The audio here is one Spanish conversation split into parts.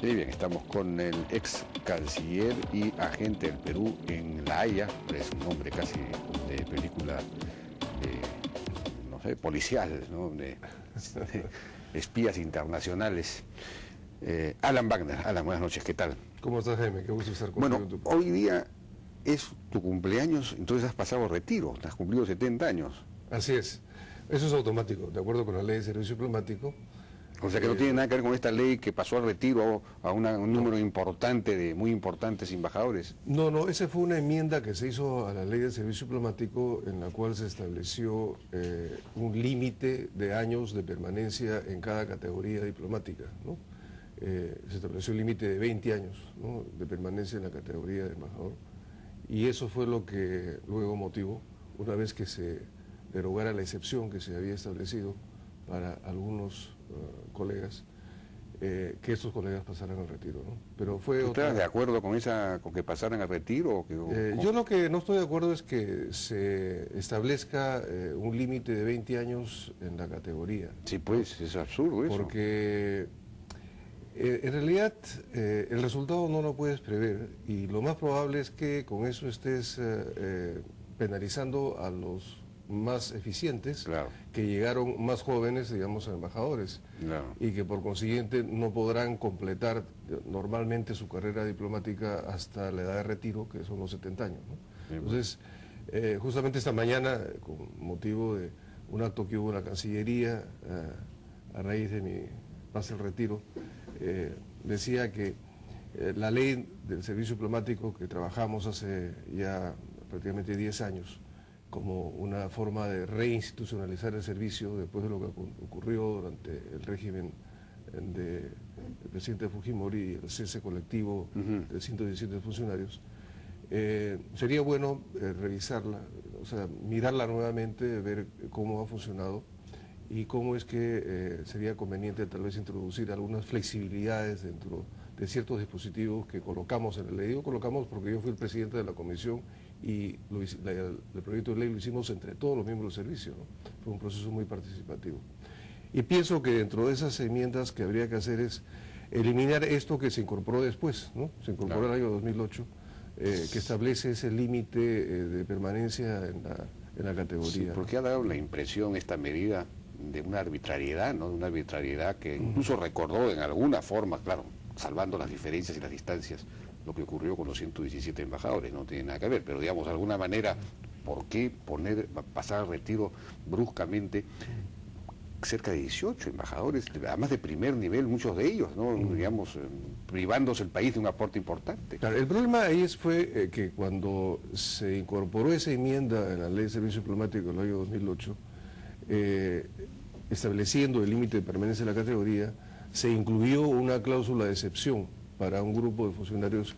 Sí, bien, estamos con el ex canciller y agente del Perú en La Haya, es un nombre casi de película, no sé, policial, ¿no? de espías internacionales. Alan Wagner. Alan, buenas noches, ¿qué tal? ¿Cómo estás, Jaime? Qué gusto estar contigo. Bueno, hoy día es tu cumpleaños, entonces has pasado retiro, has cumplido 70 años. Así es, eso es automático, de acuerdo con la ley de servicio diplomático. O sea que no tiene nada que ver con esta ley que pasó al retiro a un número importante de muy importantes embajadores. No, esa fue una enmienda que se hizo a la ley de servicio diplomático en la cual se estableció un límite de años de permanencia en cada categoría diplomática, ¿no? Se estableció un límite de 20 años, ¿no?, de permanencia en la categoría de embajador, y eso fue lo que luego motivó, una vez que se derogara la excepción que se había establecido para algunos colegas, que estos colegas pasaran al retiro, ¿no? Pero fue ¿Estás de acuerdo con con que pasaran al retiro? O que, yo lo que no estoy de acuerdo es que se establezca un límite de 20 años en la categoría. Sí, pues, es absurdo eso. Porque en realidad el resultado no lo puedes prever, y lo más probable es que con eso estés penalizando a los más eficientes, claro, que llegaron más jóvenes, digamos, a embajadores, claro, y que por consiguiente no podrán completar normalmente su carrera diplomática hasta la edad de retiro, que son los 70 años, ¿no? Sí, entonces, justamente esta mañana, con motivo de un acto que hubo en la Cancillería, a raíz de mi pase al retiro, decía que la ley del servicio diplomático que trabajamos hace ya prácticamente 10 años, como una forma de reinstitucionalizar el servicio después de lo que ocurrió durante el régimen del presidente Fujimori y el cese colectivo de 117 funcionarios, sería bueno revisarla, o sea, mirarla nuevamente, ver cómo ha funcionado y cómo es que sería conveniente tal vez introducir algunas flexibilidades dentro de ciertos dispositivos que colocamos en la ley. Digo colocamos porque yo fui el presidente de la comisión y el proyecto de ley lo hicimos entre todos los miembros del servicio, ¿no? Fue un proceso muy participativo. Y pienso que dentro de esas enmiendas que habría que hacer es eliminar esto que se incorporó después, ¿no? Se incorporó en el año 2008, que establece ese límite de permanencia en la categoría. Sí, porque ha dado la impresión esta medida de una arbitrariedad, ¿no? De una arbitrariedad que incluso recordó en alguna forma, claro, salvando las diferencias y las distancias, lo que ocurrió con los 117 embajadores, no tiene nada que ver, pero digamos, de alguna manera, ¿por qué pasar al retiro bruscamente cerca de 18 embajadores, además de primer nivel, muchos de ellos, ¿no? Digamos, privándose el país de un aporte importante? Claro, el problema ahí fue que cuando se incorporó esa enmienda en la Ley de Servicio Diplomático del año 2008, estableciendo el límite de permanencia de la categoría, se incluyó una cláusula de excepción para un grupo de funcionarios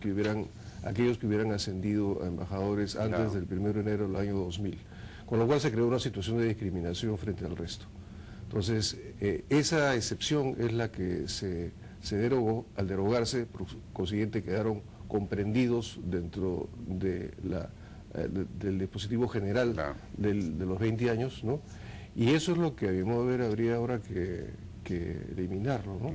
aquellos que hubieran ascendido a embajadores antes del 1 de enero del año 2000, con lo cual se creó una situación de discriminación frente al resto. Entonces, esa excepción es la que se derogó. Al derogarse, por consiguiente, quedaron comprendidos dentro del dispositivo general de los 20 años, ¿no? Y eso es lo que a mi modo de ver habría ahora que eliminarlo, ¿no?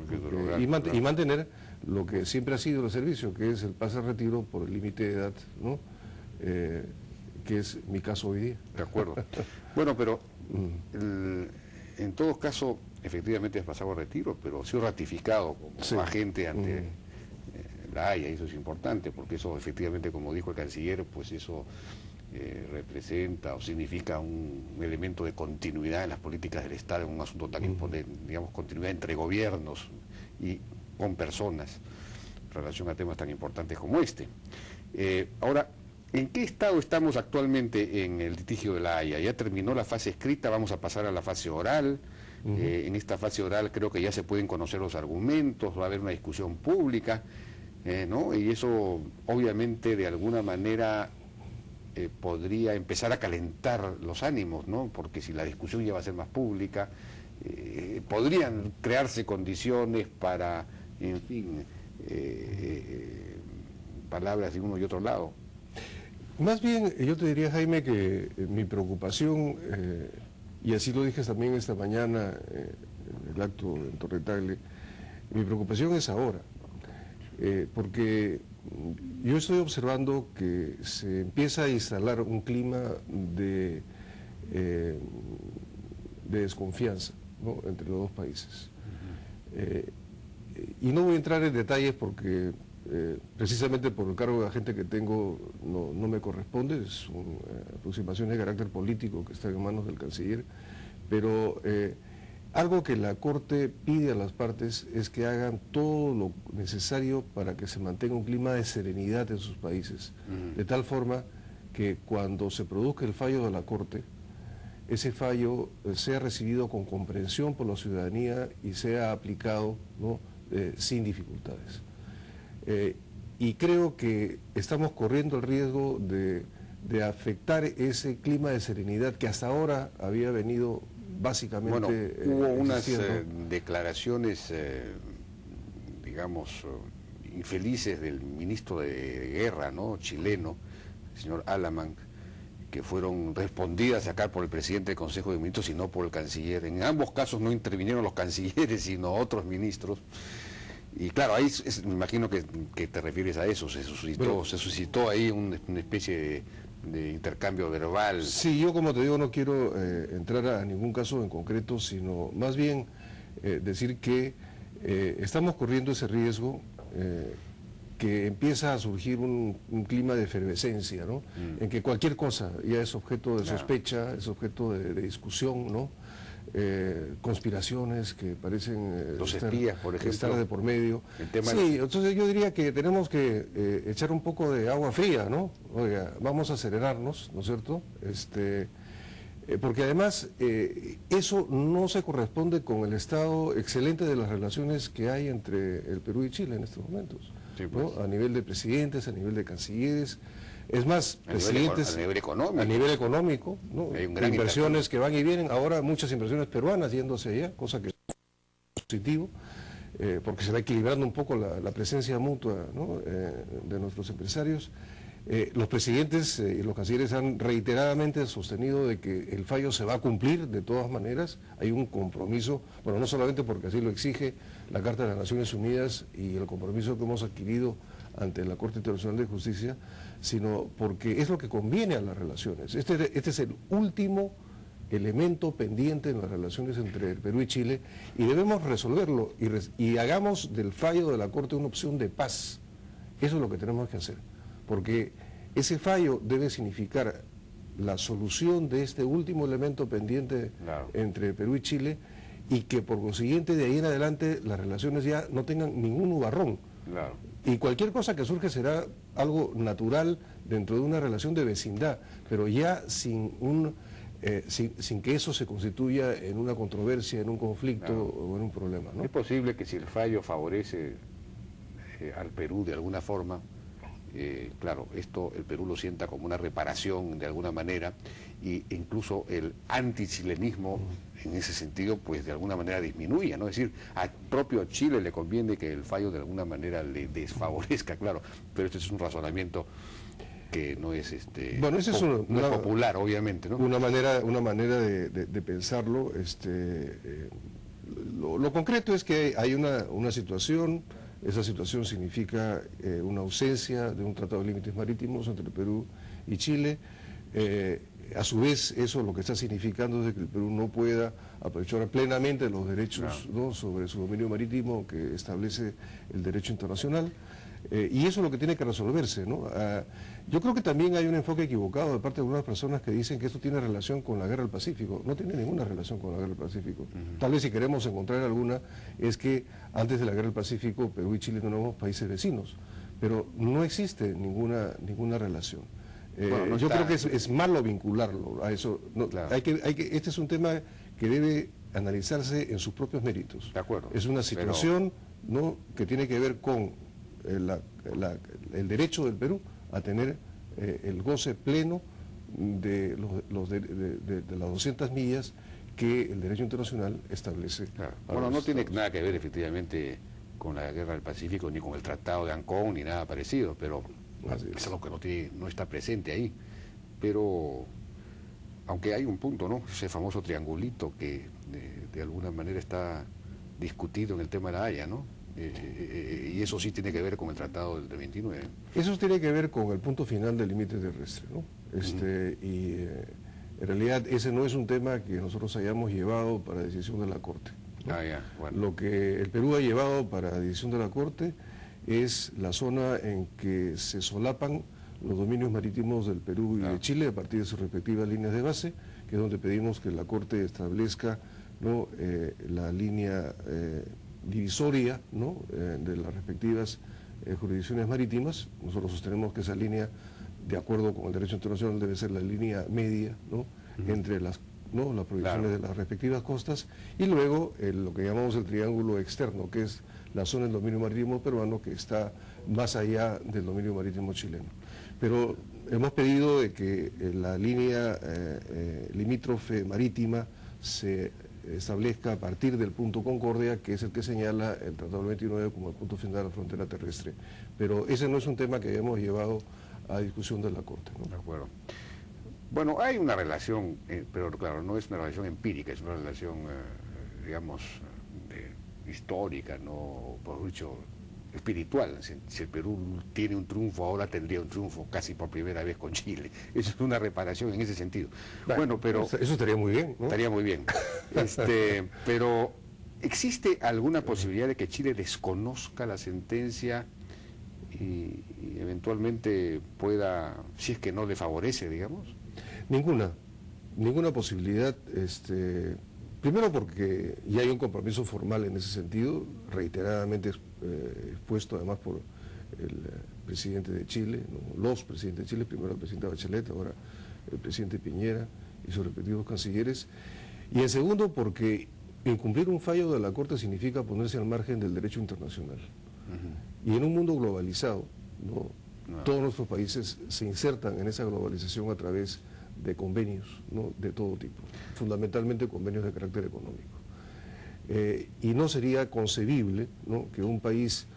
Y mantener lo que siempre ha sido el servicio, que es el pase al retiro por el límite de edad, ¿no? Que es mi caso hoy día. De acuerdo. Bueno, pero en todo caso, efectivamente has pasado al retiro, pero ha sido ratificado como agente ante la Haya, y eso es importante, porque eso efectivamente, como dijo el canciller, pues eso representa o significa un elemento de continuidad en las políticas del Estado, en un asunto tan importante, digamos, continuidad entre gobiernos y con personas, en relación a temas tan importantes como este. Ahora, ¿en qué estado estamos actualmente en el litigio de la Haya? ¿Ya terminó la fase escrita? ¿Vamos a pasar a la fase oral? En esta fase oral creo que ya se pueden conocer los argumentos, va a haber una discusión pública, ¿no? Y eso obviamente de alguna manera podría empezar a calentar los ánimos, ¿no? Porque si la discusión ya va a ser más pública, podrían crearse condiciones para, en fin, palabras de uno y otro lado. Más bien, yo te diría, Jaime, que mi preocupación, y así lo dije también esta mañana en el acto en Torre Tagle, mi preocupación es ahora. porque yo estoy observando que se empieza a instalar un clima de desconfianza, ¿no?, entre los dos países. Y no voy a entrar en detalles porque precisamente por el cargo de agente que tengo no me corresponde, es una aproximación de carácter político que está en manos del canciller, pero algo que la Corte pide a las partes es que hagan todo lo necesario para que se mantenga un clima de serenidad en sus países, de tal forma que cuando se produzca el fallo de la Corte, ese fallo sea recibido con comprensión por la ciudadanía y sea aplicado, ¿no?, sin dificultades. Y creo que estamos corriendo el riesgo de afectar ese clima de serenidad que hasta ahora había venido básicamente... Bueno, hubo unas declaraciones, digamos, infelices del ministro de Guerra, ¿no?, chileno, el señor Alamán, que fueron respondidas acá por el presidente del Consejo de Ministros y no por el canciller. En ambos casos no intervinieron los cancilleres, sino otros ministros. Y claro, ahí me imagino que te refieres a eso, se suscitó ahí una especie de intercambio verbal. Sí, yo como te digo no quiero entrar a ningún caso en concreto, sino más bien decir que estamos corriendo ese riesgo, que empieza a surgir un clima de efervescencia, ¿no?, en que cualquier cosa ya es objeto de sospecha, es objeto de discusión, ¿no?, conspiraciones que parecen los espías, por ejemplo, estar de por medio. Sí, entonces yo diría que tenemos que echar un poco de agua fría, ¿no? Oiga, vamos a acelerarnos, ¿no es cierto? Porque además eso no se corresponde con el estado excelente de las relaciones que hay entre el Perú y Chile en estos momentos, sí, pues, ¿no?, a nivel de presidentes, a nivel de cancilleres. Es más, presidentes a nivel económico, ¿no?, hay un gran inversiones que van y vienen, ahora muchas inversiones peruanas yéndose allá, cosa que es positivo, porque se va equilibrando un poco la presencia mutua, ¿no?, de nuestros empresarios. Los presidentes y los cancilleres han reiteradamente sostenido de que el fallo se va a cumplir de todas maneras. Hay un compromiso, bueno, no solamente porque así lo exige la Carta de las Naciones Unidas y el compromiso que hemos adquirido ante la Corte Internacional de Justicia, sino porque es lo que conviene a las relaciones. Este es el último elemento pendiente en las relaciones entre el Perú y Chile y debemos resolverlo y hagamos del fallo de la Corte una opción de paz. Eso es lo que tenemos que hacer, porque ese fallo debe significar la solución de este último elemento pendiente, claro, entre Perú y Chile, y que por consiguiente de ahí en adelante las relaciones ya no tengan ningún nubarrón. Claro. Y cualquier cosa que surge será algo natural dentro de una relación de vecindad, pero ya sin que eso se constituya en una controversia, en un conflicto, claro, o en un problema, ¿no? Es posible que si el fallo favorece al Perú de alguna forma, claro, esto el Perú lo sienta como una reparación de alguna manera, e incluso el antichilenismo en ese sentido pues de alguna manera disminuya, ¿no? Es decir, al propio Chile le conviene que el fallo de alguna manera le desfavorezca, claro, pero este es un razonamiento que no es bueno, ese es no es popular, obviamente, ¿no? Una manera de pensarlo. Lo concreto es que hay una situación. Esa situación significa una ausencia de un tratado de límites marítimos entre Perú y Chile. A su vez, eso lo que está significando es que el Perú no pueda aprovechar plenamente los derechos, ¿no?, sobre su dominio marítimo que establece el derecho internacional. Y eso es lo que tiene que resolverse, ¿no? Yo creo que también hay un enfoque equivocado de parte de algunas personas que dicen que esto tiene relación con la guerra del Pacífico. No tiene ninguna relación con la guerra del Pacífico. Tal vez si queremos encontrar alguna, es que antes de la guerra del Pacífico Perú y Chile no éramos países vecinos, pero no existe ninguna relación. Bueno, yo creo que es malo vincularlo a eso. No, claro. Este es un tema que debe analizarse en sus propios méritos. De acuerdo. Es una situación, ¿no?, que tiene que ver con el derecho del Perú a tener el goce pleno de las 200 millas que el derecho internacional establece. Claro. Bueno, no tiene nada que ver efectivamente con la guerra del Pacífico, ni con el Tratado de Ancón, ni nada parecido, pero es algo que no está presente ahí. Pero, aunque hay un punto, ¿no?, ese famoso triangulito que de alguna manera está discutido en el tema de La Haya, ¿no? Y Y eso sí tiene que ver con el Tratado del 29. Eso tiene que ver con el punto final del límite terrestre, ¿no? En realidad ese no es un tema que nosotros hayamos llevado para decisión de la Corte, ¿no? Bueno. Lo que el Perú ha llevado para decisión de la Corte es la zona en que se solapan los dominios marítimos del Perú y de Chile a partir de sus respectivas líneas de base, que es donde pedimos que la Corte establezca, ¿no?, la línea divisoria, ¿no?, de las respectivas jurisdicciones marítimas. Nosotros sostenemos que esa línea, de acuerdo con el derecho internacional, debe ser la línea media, ¿no?, entre las provisiones de las respectivas costas, y luego lo que llamamos el triángulo externo, que es la zona del dominio marítimo peruano, que está más allá del dominio marítimo chileno. Pero hemos pedido de que la línea limítrofe marítima se establezca a partir del punto Concordia, que es el que señala el Tratado del 29 como el punto final de la frontera terrestre. Pero ese no es un tema que hayamos llevado a discusión de la Corte, ¿no? De acuerdo. Bueno, hay una relación, pero claro, no es una relación empírica, es una relación, digamos, histórica, no, por dicho, espiritual. Si el Perú tiene un triunfo, ahora tendría un triunfo casi por primera vez con Chile. Eso es una reparación en ese sentido. Bueno, pero... Eso estaría muy bien, ¿no? Estaría muy bien. Pero, ¿existe alguna posibilidad de que Chile desconozca la sentencia y eventualmente pueda, si es que no le favorece, digamos? Ninguna posibilidad. Primero porque ya hay un compromiso formal en ese sentido, reiteradamente expuesto además por el presidente de Chile, ¿no?, los presidentes de Chile, primero el presidente Bachelet, ahora el presidente Piñera y sus respectivos cancilleres. Y en segundo porque incumplir un fallo de la Corte significa ponerse al margen del derecho internacional. Y en un mundo globalizado, ¿no?, todos nuestros países se insertan en esa globalización a través de convenios, ¿no?, de todo tipo, fundamentalmente convenios de carácter económico. Y no sería concebible, ¿no?, que un país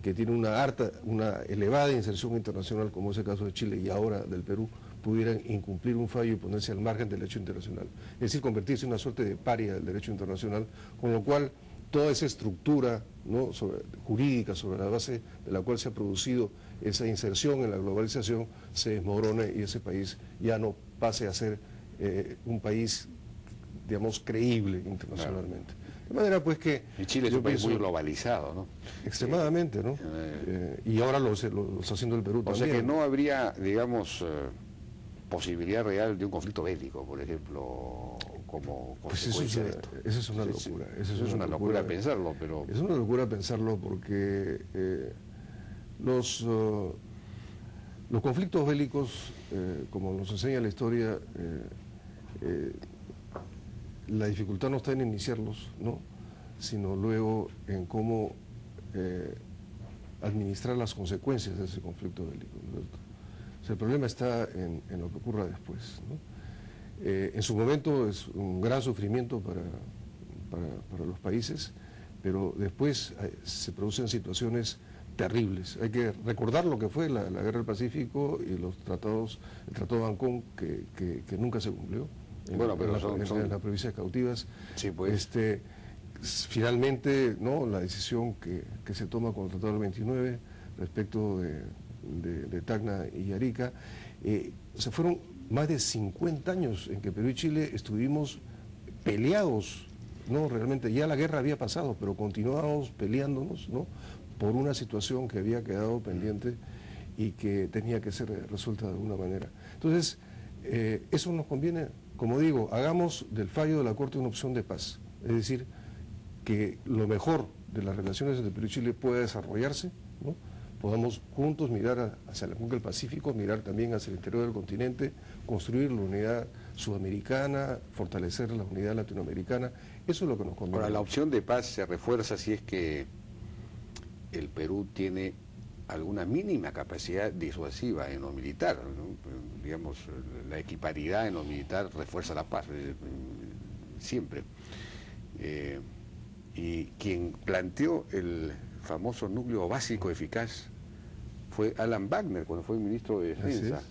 que tiene una elevada inserción internacional, como es el caso de Chile y ahora del Perú, pudieran incumplir un fallo y ponerse al margen del derecho internacional. Es decir, convertirse en una suerte de paria del derecho internacional, con lo cual toda esa estructura, ¿no?, jurídica sobre la base de la cual se ha producido esa inserción en la globalización se desmorone y ese país ya no pase a ser un país, digamos, creíble internacionalmente. De manera pues que... Y Chile es un país muy globalizado, ¿no? Extremadamente, ¿no? Y ahora lo está haciendo el Perú también. O sea que no habría, digamos, posibilidad real de un conflicto bélico, por ejemplo, como consecuencia de esto. Esa es una locura. Eso es una locura pensarlo, pero... Es una locura pensarlo porque los conflictos bélicos, como nos enseña la historia, la dificultad no está en iniciarlos, ¿no?, sino luego en cómo administrar las consecuencias de ese conflicto bélico, ¿no? O sea, el problema está en lo que ocurra después, ¿no? En su momento es un gran sufrimiento para los países, pero después se producen situaciones terribles. Hay que recordar lo que fue la Guerra del Pacífico y el Tratado de Ancón, que nunca se cumplió en las provincias cautivas. Sí, pues. Finalmente, ¿no?, la decisión que se toma con el Tratado del 29 respecto de Tacna y Arica, se fueron más de 50 años en que Perú y Chile estuvimos peleados, ¿no? Realmente ya la guerra había pasado, pero continuábamos peleándonos, ¿no?, por una situación que había quedado pendiente y que tenía que ser resuelta de alguna manera. Entonces, eso nos conviene, como digo, hagamos del fallo de la Corte una opción de paz, es decir, que lo mejor de las relaciones entre Perú y Chile pueda desarrollarse, ¿no?, podamos juntos mirar hacia la cuenca del Pacífico, mirar también hacia el interior del continente, construir la unidad sudamericana, fortalecer la unidad latinoamericana. Eso es lo que nos conviene. Ahora, la opción de paz se refuerza si es que el Perú tiene alguna mínima capacidad disuasiva en lo militar, ¿no? Digamos, la equiparidad en lo militar refuerza la paz, siempre. Y quien planteó el famoso núcleo básico eficaz fue Alan Wagner, cuando fue ministro de Defensa.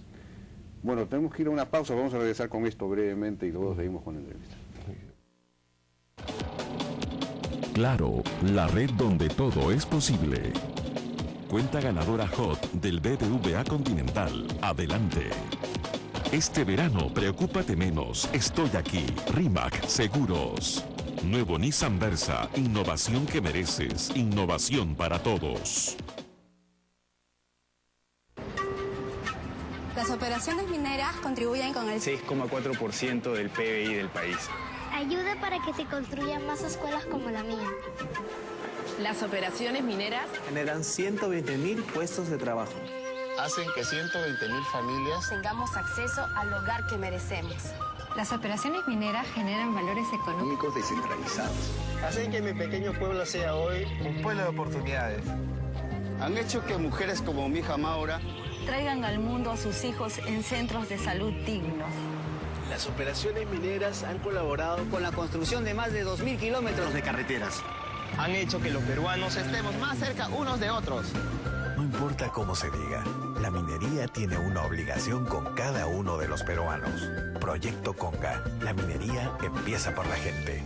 Bueno, tenemos que ir a una pausa, vamos a regresar con esto brevemente y luego seguimos con la entrevista. Claro, la red donde todo es posible. Cuenta ganadora Hot del BBVA Continental. Adelante. Este verano, preocúpate menos. Estoy aquí. Rimac Seguros. Nuevo Nissan Versa. Innovación que mereces. Innovación para todos. Las operaciones mineras contribuyen con el 6,4% del PBI del país. Ayuda para que se construyan más escuelas como la mía. Las operaciones mineras generan 120.000 puestos de trabajo. Hacen que 120.000 familias tengamos acceso al hogar que merecemos. Las operaciones mineras generan valores económicos descentralizados. Hacen que mi pequeño pueblo sea hoy un pueblo de oportunidades. Han hecho que mujeres como mi hija Maura traigan al mundo a sus hijos en centros de salud dignos. Las operaciones mineras han colaborado con la construcción de más de 2.000 kilómetros de carreteras. Han hecho que los peruanos estemos más cerca unos de otros. No importa cómo se diga, la minería tiene una obligación con cada uno de los peruanos. Proyecto Conga. La minería empieza por la gente.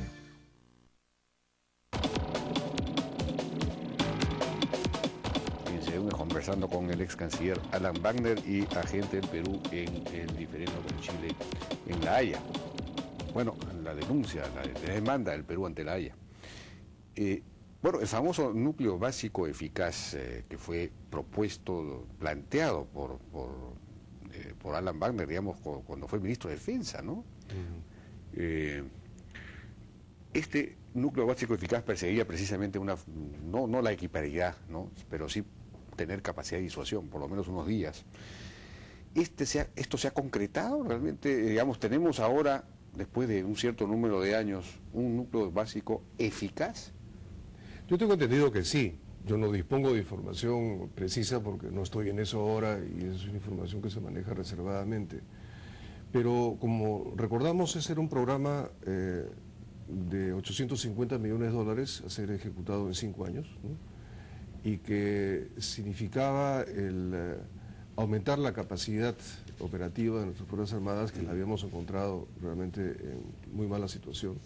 Conversando con el ex canciller Alan Wagner y agente del Perú en el diferendo con Chile en La Haya. Bueno, la denuncia, la demanda del Perú ante La Haya. Bueno, el famoso núcleo básico eficaz que fue propuesto, planteado por Alan Wagner, digamos, cuando fue ministro de Defensa, ¿no? Este núcleo básico eficaz perseguía precisamente no la equiparidad, ¿no? Pero sí tener capacidad de disuasión, por lo menos unos días. ¿Esto se ha concretado realmente? Digamos, tenemos ahora, después de un cierto número de años, un núcleo básico eficaz. Yo tengo entendido que sí. Yo no dispongo de información precisa porque no estoy en eso ahora y es una información que se maneja reservadamente. Pero como recordamos, ese era un programa de 850 millones de dólares a ser ejecutado en 5 años, ¿no? Y que significaba el aumentar la capacidad operativa de nuestras Fuerzas Armadas, que la habíamos encontrado realmente en muy mala situación,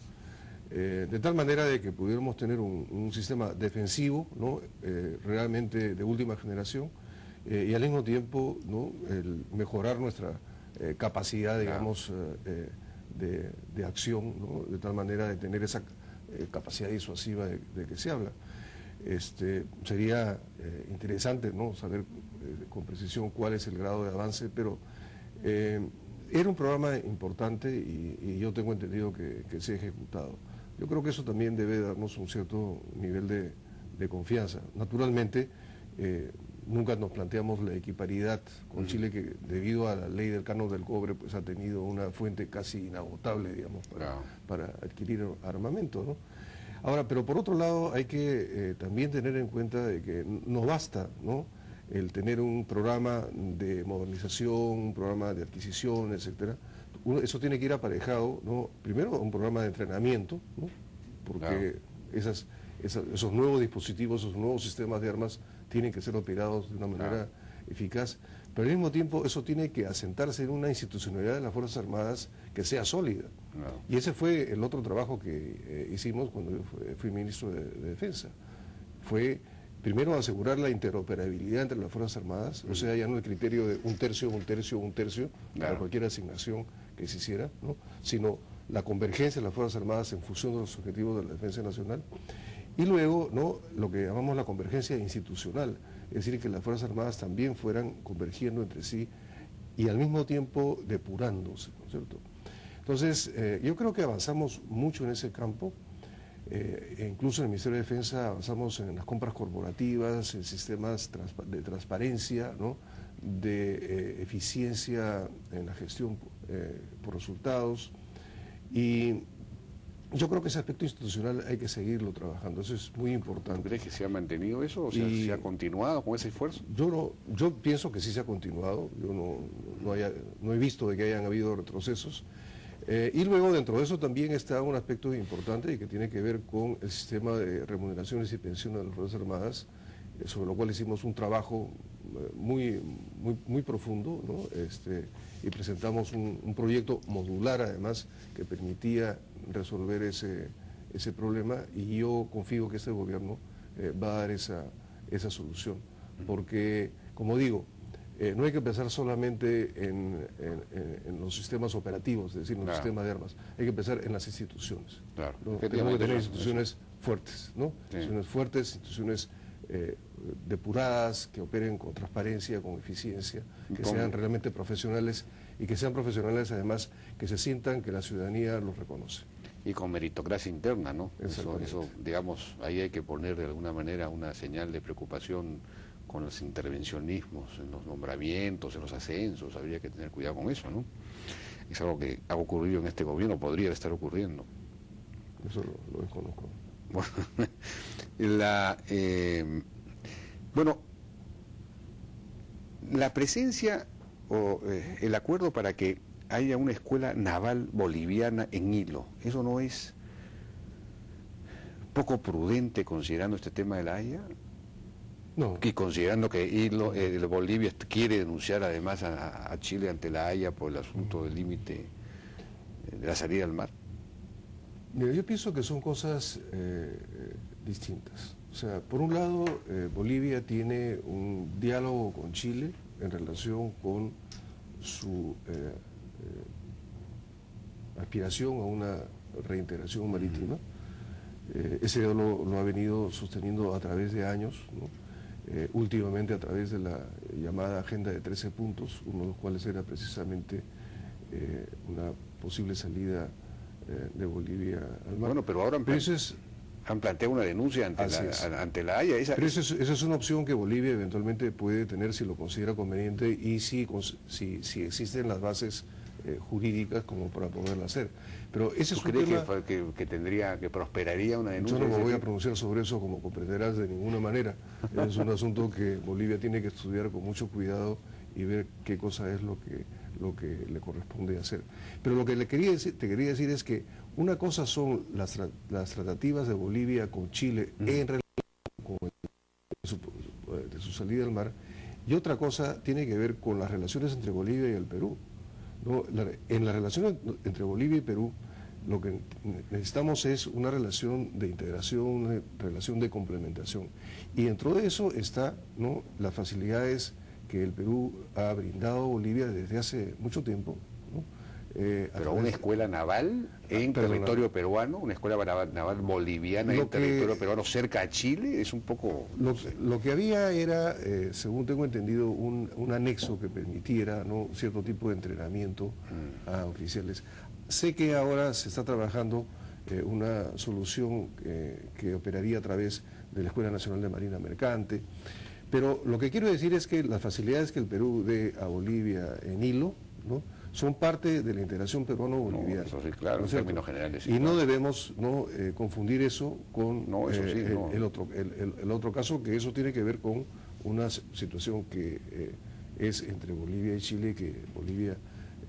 de tal manera de que pudiéramos tener un sistema defensivo, ¿no? Realmente de última generación, y al mismo tiempo, ¿no? El mejorar nuestra capacidad, digamos, de acción, ¿no? De tal manera de tener esa capacidad disuasiva de que se habla. Sería interesante, ¿no? Saber con precisión cuál es el grado de avance, pero era un programa importante y yo tengo entendido que se ha ejecutado. Yo creo que eso también debe darnos un cierto nivel de confianza. Naturalmente, nunca nos planteamos la equiparidad con Chile, que debido a la ley del canon del cobre, pues ha tenido una fuente casi inagotable, digamos, para adquirir armamento, ¿no? Ahora, pero por otro lado hay que también tener en cuenta de que no basta, ¿no? El tener un programa de modernización, un programa de adquisición, etcétera. Eso tiene que ir aparejado, ¿no? Primero un programa de entrenamiento, ¿no? Porque esos nuevos dispositivos, esos nuevos sistemas de armas tienen que ser operados de una manera eficaz, pero al mismo tiempo eso tiene que asentarse en una institucionalidad de las Fuerzas Armadas que sea sólida. Y ese fue el otro trabajo que hicimos cuando yo fui ministro de Defensa. Fue primero asegurar la interoperabilidad entre las Fuerzas Armadas, o sea, ya no el criterio de un tercio, para cualquier asignación que se hiciera, ¿no? Sino la convergencia de las Fuerzas Armadas en función de los objetivos de la defensa nacional. Y luego, ¿no? Lo que llamamos la convergencia institucional, es decir, que las Fuerzas Armadas también fueran convergiendo entre sí y al mismo tiempo depurándose, ¿no es cierto? Entonces, yo creo que avanzamos mucho en ese campo, incluso en el Ministerio de Defensa avanzamos en las compras corporativas, en sistemas de transparencia, ¿no? De eficiencia en la gestión por resultados, y yo creo que ese aspecto institucional hay que seguirlo trabajando, eso es muy importante. ¿Crees que se ha mantenido eso? O sea, ¿se ha continuado con ese esfuerzo? Yo pienso que sí se ha continuado, yo no he visto de que hayan habido retrocesos. Y luego dentro de eso también está un aspecto importante y que tiene que ver con el sistema de remuneraciones y pensiones de las Fuerzas Armadas, sobre lo cual hicimos un trabajo muy profundo, ¿no? Y presentamos un proyecto modular además que permitía resolver ese problema, y yo confío que este gobierno va a dar esa solución. porque, como digo, no hay que pensar solamente en los sistemas operativos, es decir, en los sistemas de armas, hay que pensar en las instituciones. Claro. Tenemos que tener instituciones fuertes, ¿no? Sí. Instituciones fuertes, instituciones depuradas, que operen con transparencia, con eficiencia, que sean realmente profesionales y que sean profesionales además que se sientan que la ciudadanía los reconoce. Y con meritocracia interna, ¿no? Eso, digamos, ahí hay que poner de alguna manera una señal de preocupación con los intervencionismos, en los nombramientos, en los ascensos, habría que tener cuidado con eso, ¿no? Es algo que ha ocurrido en este gobierno, podría estar ocurriendo. Eso lo desconozco. Bueno, la presencia o el acuerdo para que haya una escuela naval boliviana en Hilo, ¿eso no es poco prudente considerando este tema de la Haya? No. Y considerando que Hilo, Bolivia quiere denunciar además a Chile ante la Haya por el asunto del límite de la salida al mar. Mira, yo pienso que son cosas distintas. O sea, por un lado, Bolivia tiene un diálogo con Chile en relación con su aspiración a una reintegración marítima. Ese diálogo lo ha venido sosteniendo a través de años, ¿no? Últimamente a través de la llamada Agenda de 13 puntos, uno de los cuales era precisamente una posible salida de Bolivia al mar. Bueno, pero ahora han planteado una denuncia ante la Haya. Pero esa es una opción que Bolivia eventualmente puede tener si lo considera conveniente y si existen las bases jurídicas como para poderla hacer. Pero ese es un tema que prosperaría una denuncia. Yo no me voy a pronunciar sobre eso, como comprenderás, de ninguna manera. Es un asunto que Bolivia tiene que estudiar con mucho cuidado y ver qué cosa es lo que le corresponde hacer. Pero lo que te quería decir es que una cosa son las tratativas de Bolivia con Chile en relación con su salida al mar, y otra cosa tiene que ver con las relaciones entre Bolivia y el Perú, ¿no? En la relación entre Bolivia y Perú, lo que necesitamos es una relación de integración, una relación de complementación. Y dentro de eso está, ¿no?, las facilidades que el Perú ha brindado a Bolivia desde hace mucho tiempo, ¿no? Pero una escuela naval en territorio peruano, una escuela naval boliviana en territorio peruano cerca a Chile, es un poco... Lo que había era, según tengo entendido, un anexo que permitiera, ¿no?, cierto tipo de entrenamiento a oficiales. Sé que ahora se está trabajando una solución que operaría a través de la Escuela Nacional de Marina Mercante, pero lo que quiero decir es que las facilidades que el Perú dé a Bolivia en Hilo, ¿no?, son parte de la integración peruano-boliviana. No, eso sí, claro, en términos generales. Sí, y no debemos confundir eso con el otro caso, que eso tiene que ver con una situación que es entre Bolivia y Chile, que Bolivia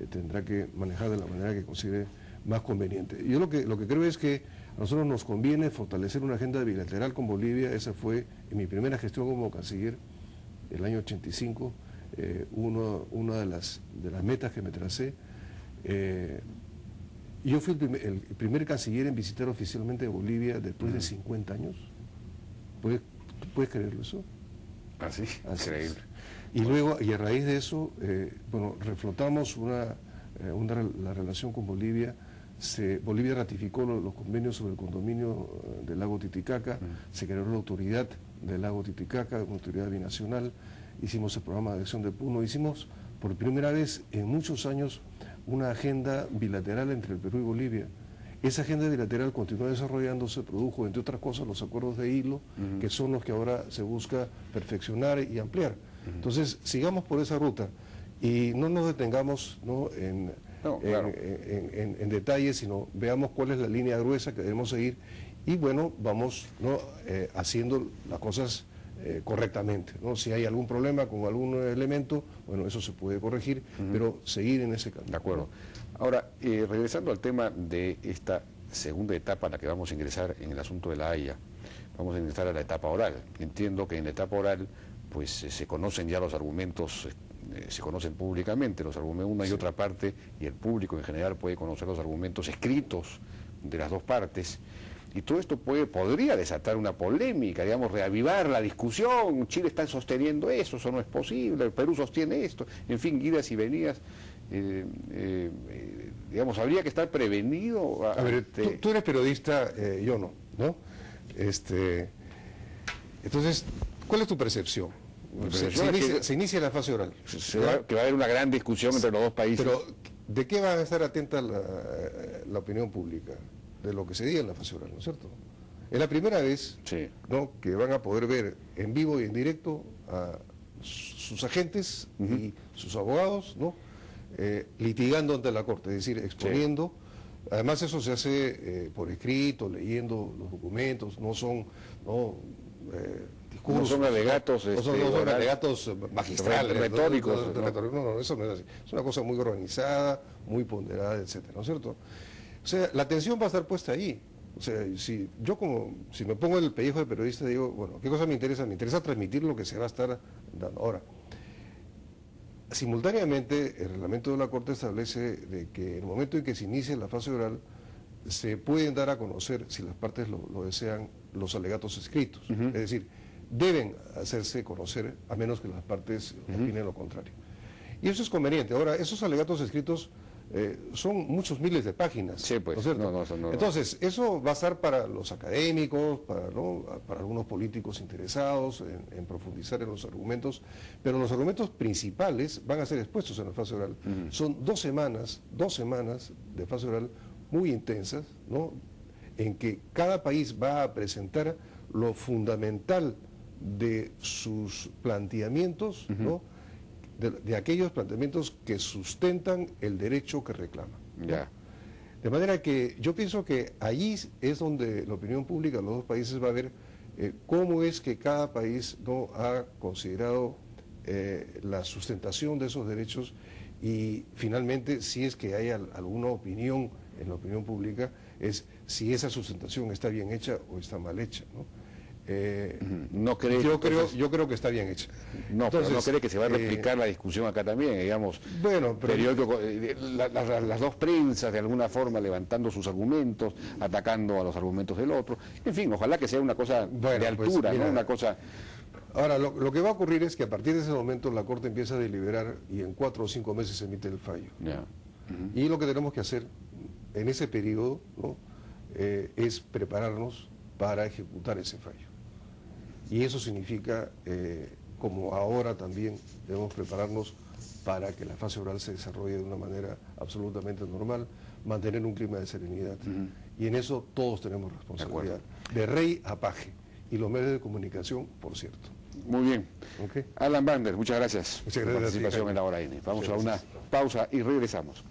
tendrá que manejar de la manera que considere más conveniente. Yo lo que creo es que a nosotros nos conviene fortalecer una agenda bilateral con Bolivia. Esa fue en mi primera gestión como canciller, el año 85, una de las metas que me tracé. Yo fui el primer canciller en visitar oficialmente Bolivia después de 50 años. ¿Puedes creerlo eso? Así, increíble. Y luego, y a raíz de eso, reflotamos la relación con Bolivia. Bolivia ratificó los convenios sobre el condominio del lago Titicaca, se creó la autoridad del lago Titicaca, una autoridad binacional, hicimos el programa de acción de Puno, hicimos por primera vez en muchos años una agenda bilateral entre el Perú y Bolivia. Esa agenda bilateral continuó desarrollándose, produjo, entre otras cosas, los acuerdos de Hilo, que son los que ahora se busca perfeccionar y ampliar. Entonces, sigamos por esa ruta y no nos detengamos, ¿no?, en detalles, sino veamos cuál es la línea gruesa que debemos seguir y, bueno, vamos, ¿no?, haciendo las cosas correctamente, ¿no? Si hay algún problema con algún elemento, bueno, eso se puede corregir, pero seguir en ese camino. De acuerdo. Ahora, regresando al tema de esta segunda etapa a la que vamos a ingresar en el asunto de la Haya, vamos a ingresar a la etapa oral. Entiendo que en la etapa oral pues se conocen ya los argumentos, se conocen públicamente los argumentos, una y otra parte, y el público en general puede conocer los argumentos escritos de las dos partes. Y todo esto podría desatar una polémica, digamos, reavivar la discusión. Chile está sosteniendo eso no es posible, el Perú sostiene esto, en fin, idas y venidas. Digamos, habría que estar prevenido. A ver, tú eres periodista, yo no, ¿no? Entonces, ¿cuál es tu percepción? Se inicia la fase oral. Que va a haber una gran discusión entre los dos países. Pero, ¿de qué va a estar atenta la opinión pública? De lo que se diga en la fase oral, ¿no es cierto? Es la primera vez, sí, ¿no?, que van a poder ver en vivo y en directo a sus agentes y sus abogados, ¿no?, litigando ante la Corte, es decir, exponiendo. Sí. Además, eso se hace por escrito, leyendo los documentos, no son discursos. No son alegatos, no son alegatos magistrales, retóricos. No, eso no es así. Es una cosa muy organizada, muy ponderada, etcétera, ¿no es cierto? O sea, la atención va a estar puesta ahí. O sea, si me pongo el pellejo de periodista, digo, bueno, ¿qué cosa me interesa? Me interesa transmitir lo que se va a estar dando. Ahora, simultáneamente, el reglamento de la Corte establece de que en el momento en que se inicie la fase oral, se pueden dar a conocer, si las partes lo desean, los alegatos escritos. Es decir, deben hacerse conocer, a menos que las partes opinen lo contrario. Y eso es conveniente. Ahora, esos alegatos escritos son muchos miles de páginas. Sí, pues. ¿No? Entonces, eso va a estar para los académicos, para algunos políticos interesados en profundizar en los argumentos, pero los argumentos principales van a ser expuestos en la fase oral. Son 2 semanas de fase oral muy intensas, ¿no?, en que cada país va a presentar lo fundamental de sus planteamientos, ¿no?, de aquellos planteamientos que sustentan el derecho que reclama. Ya. De manera que yo pienso que allí es donde la opinión pública de los dos países va a ver cómo es que cada país no ha considerado la sustentación de esos derechos y finalmente, si es que hay alguna opinión en la opinión pública, es si esa sustentación está bien hecha o está mal hecha, ¿no? No creo, yo creo que está bien hecha. No, entonces, pero no cree que se va a replicar la discusión acá también, digamos. Bueno, pero las dos prensas de alguna forma levantando sus argumentos, atacando a los argumentos del otro. En fin, ojalá que sea una cosa de altura, pues, ¿no? Una cosa. Ahora, lo que va a ocurrir es que a partir de ese momento la Corte empieza a deliberar y en 4 o 5 meses se emite el fallo. Yeah. Y lo que tenemos que hacer en ese periodo, ¿no?, es prepararnos para ejecutar ese fallo. Y eso significa, como ahora también debemos prepararnos para que la fase oral se desarrolle de una manera absolutamente normal, mantener un clima de serenidad. Y en eso todos tenemos responsabilidad, de rey a paje, y los medios de comunicación, por cierto. Muy bien. Okay. Alan Bander, muchas gracias. Muchas gracias por la participación en La Hora N. Vamos a una pausa y regresamos.